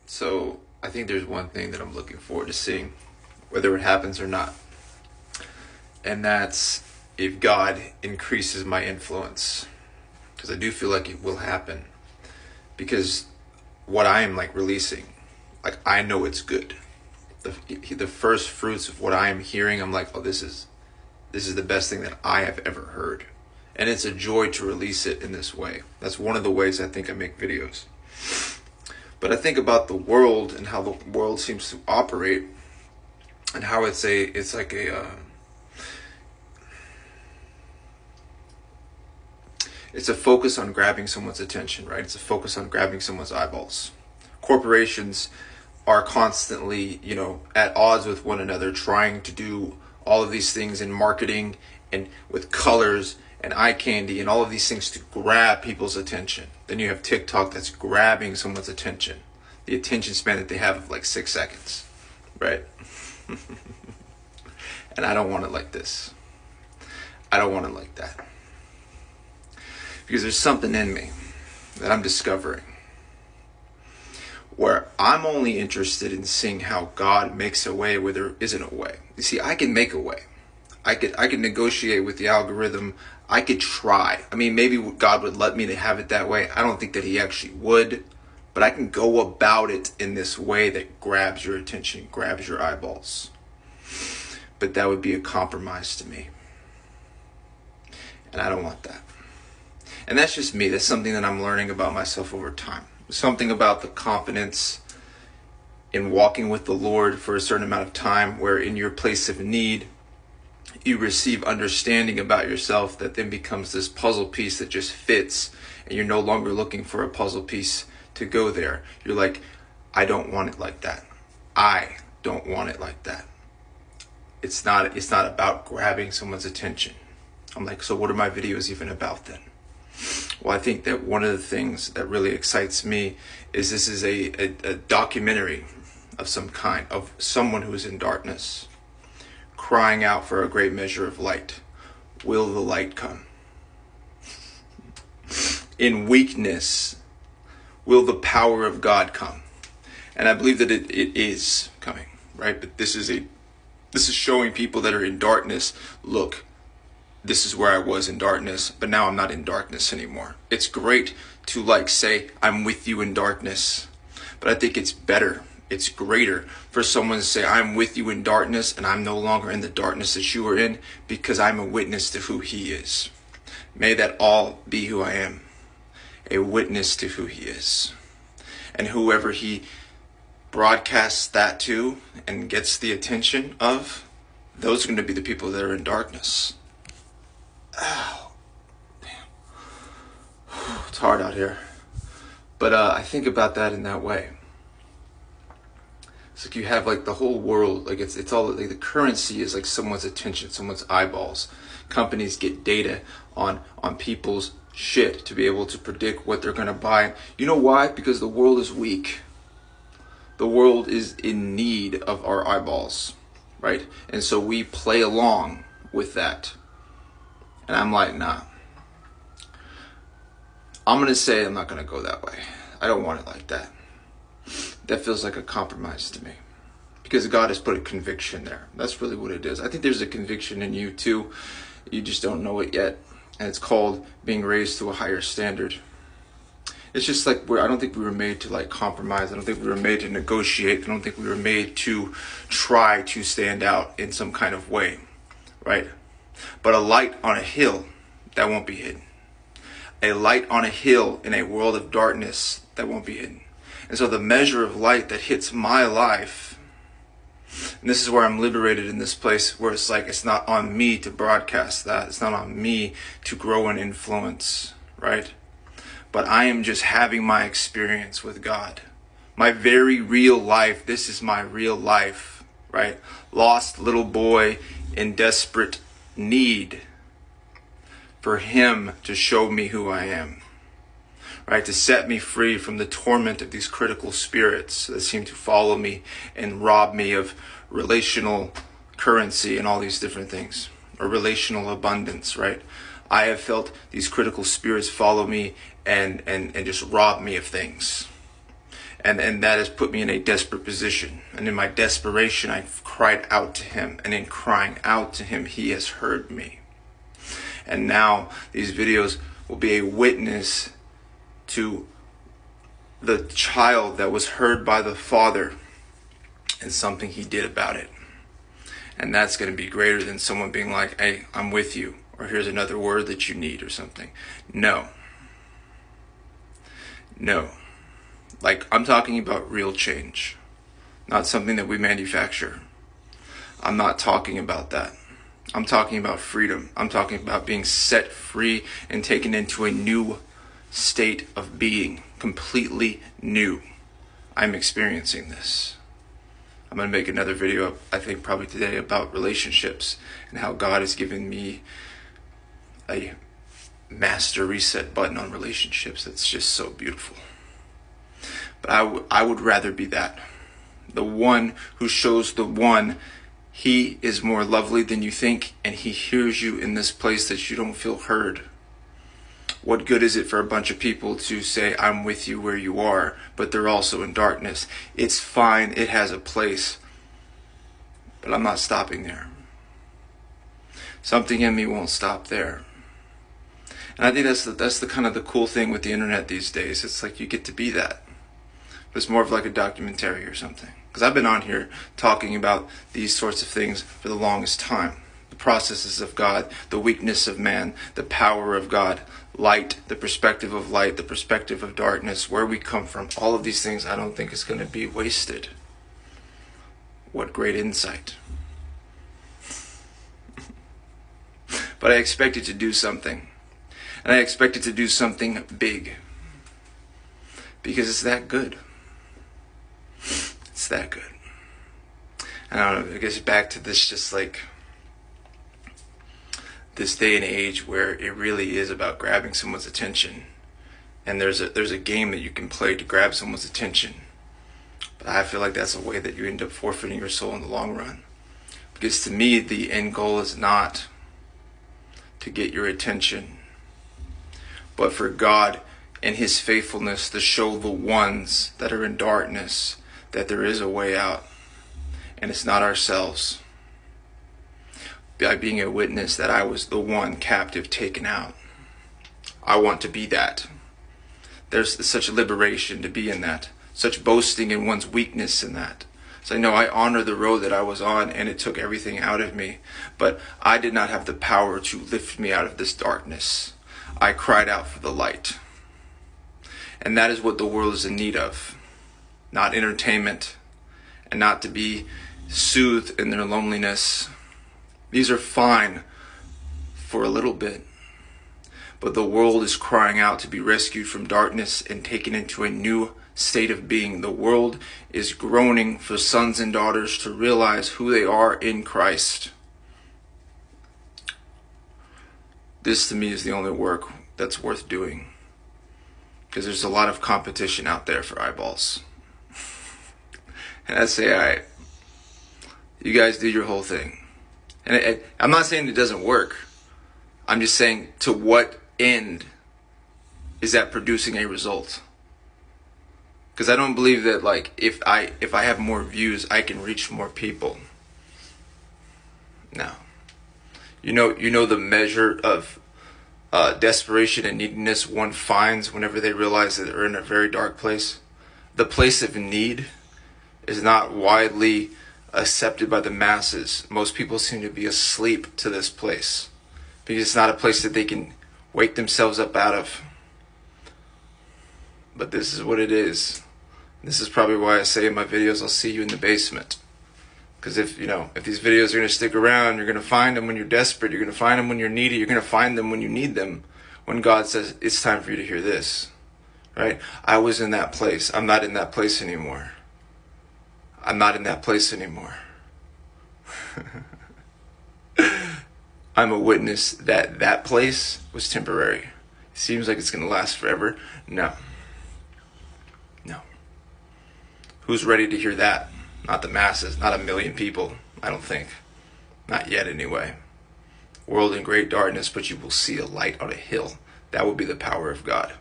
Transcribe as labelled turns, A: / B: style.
A: So I think there's one thing that I'm looking forward to seeing, whether it happens or not. And that's if God increases my influence. Because I do feel like it will happen. Because what I am like releasing, like I know it's good. The first fruits of what I am hearing, I'm like, oh, this is the best thing that I have ever heard. And it's a joy to release it in this way. That's one of the ways I think I make videos. But I think about the world and how the world seems to operate, and how it's a focus on grabbing someone's attention, right? It's a focus on grabbing someone's eyeballs. Corporations are constantly, at odds with one another, trying to do all of these things in marketing and with colors and eye candy and all of these things to grab people's attention. Then you have TikTok that's grabbing someone's attention. The attention span that they have of like 6 seconds, right? And I don't want it like this. I don't want it like that. Because there's something in me that I'm discovering where I'm only interested in seeing how God makes a way where there isn't a way. You see, I can make a way. I could negotiate with the algorithm. I could try. I mean, maybe God would let me to have it that way. I don't think that he actually would. But I can go about it in this way that grabs your attention, grabs your eyeballs. But that would be a compromise to me. And I don't want that. And that's just me. That's something that I'm learning about myself over time. Something about the confidence in walking with the Lord for a certain amount of time, where in your place of need, you receive understanding about yourself that then becomes this puzzle piece that just fits, and you're no longer looking for a puzzle piece to go there. You're like, I don't want it like that. I don't want it like that. It's not about grabbing someone's attention. I'm like, so what are my videos even about then? Well, I think that one of the things that really excites me is this is a documentary of some kind, of someone who is in darkness, crying out for a great measure of light. Will the light come? In weakness, will the power of God come? And I believe that it is coming, right? But this is showing people that are in darkness, look, this is where I was in darkness, but now I'm not in darkness anymore. It's great to say, I'm with you in darkness. But I think it's better, it's greater for someone to say, I'm with you in darkness and I'm no longer in the darkness that you are in, because I'm a witness to who he is. May that all be who I am, a witness to who he is. And whoever he broadcasts that to and gets the attention of, those are going to be the people that are in darkness. Oh, damn. It's hard out here. But I think about that in that way. It's like you have the whole world, it's all the currency is someone's attention, someone's eyeballs. Companies get data on people's shit to be able to predict what they're going to buy. You know why? Because the world is weak. The world is in need of our eyeballs, right? And so we play along with that. And I'm like, nah. I'm going to say I'm not going to go that way. I don't want it like that. That feels like a compromise to me. Because God has put a conviction there. That's really what it is. I think there's a conviction in you too. You just don't know it yet. And it's called being raised to a higher standard. It's just I don't think we were made to compromise. I don't think we were made to negotiate. I don't think we were made to try to stand out in some kind of way. Right? But a light on a hill, that won't be hidden. A light on a hill in a world of darkness, that won't be hidden. And so the measure of light that hits my life, and this is where I'm liberated in this place, where it's not on me to broadcast that. It's not on me to grow and influence, right? But I am just having my experience with God. My very real life. This is my real life, right? Lost little boy in desperate need for him to show me who I am, right? To set me free from the torment of these critical spirits that seem to follow me and rob me of relational currency and all these different things, or relational abundance, right? I have felt these critical spirits follow me and just rob me of things. And that has put me in a desperate position. And in my desperation, I've cried out to him. And in crying out to him, he has heard me. And now these videos will be a witness to the child that was heard by the Father and something he did about it. And that's going to be greater than someone being like, hey, I'm with you, or here's another word that you need or something. No. Like, I'm talking about real change, not something that we manufacture. I'm not talking about that. I'm talking about freedom. I'm talking about being set free and taken into a new state of being, completely new. I'm experiencing this. I'm going to make another video, I think probably today, about relationships and how God has given me a master reset button on relationships that's just so beautiful. But I would rather be that. The one who shows the one he is more lovely than you think, and he hears you in this place that you don't feel heard. What good is it for a bunch of people to say, I'm with you where you are, but they're also in darkness? It's fine, it has a place, but I'm not stopping there. Something in me won't stop there. And I think that's the kind of the cool thing with the internet these days. It's like you get to be that. But it's more of like a documentary or something. Because I've been on here talking about these sorts of things for the longest time. The processes of God, the weakness of man, the power of God, light, the perspective of light, the perspective of darkness, where we come from. All of these things I don't think is going to be wasted. What great insight. But I expected to do something. And I expected to do something big. Because it's that good. It's that good. And I don't know, I guess back to this, just like this day and age where it really is about grabbing someone's attention. And there's a game that you can play to grab someone's attention. But I feel like that's a way that you end up forfeiting your soul in the long run. Because to me, the end goal is not to get your attention, but for God and his faithfulness to show the ones that are in darkness that there is a way out, and it's not ourselves. By being a witness that I was the one captive taken out. I want to be that. There's such liberation to be in that, such boasting in one's weakness in that. So I know I honor the road that I was on, and it took everything out of me, but I did not have the power to lift me out of this darkness. I cried out for the light. And that is what the world is in need of. Not entertainment, and not to be soothed in their loneliness. These are fine for a little bit. But the world is crying out to be rescued from darkness and taken into a new state of being. The world is groaning for sons and daughters to realize who they are in Christ. This to me is the only work that's worth doing. Because there's a lot of competition out there for eyeballs. And I say, all right, you guys do your whole thing. And I'm not saying it doesn't work. I'm just saying, to what end is that producing a result? Because I don't believe that, like, if I have more views, I can reach more people. No. You know the measure of desperation and neediness one finds whenever they realize that they're in a very dark place? The place of need is not widely accepted by the masses. Most people seem to be asleep to this place because it's not a place that they can wake themselves up out of. But this is what it is. This is probably why I say in my videos, I'll see you in the basement. Because if these videos are going to stick around, you're going to find them when you're desperate. You're going to find them when you're needy. You're going to find them when you need them. When God says, it's time for you to hear this. Right? I was in that place. I'm not in that place anymore. I'm not in that place anymore. I'm a witness that that place was temporary. It seems like it's going to last forever. No. No. Who's ready to hear that? Not the masses, not 1 million people, I don't think. Not yet anyway. World in great darkness, but you will see a light on a hill. That will be the power of God.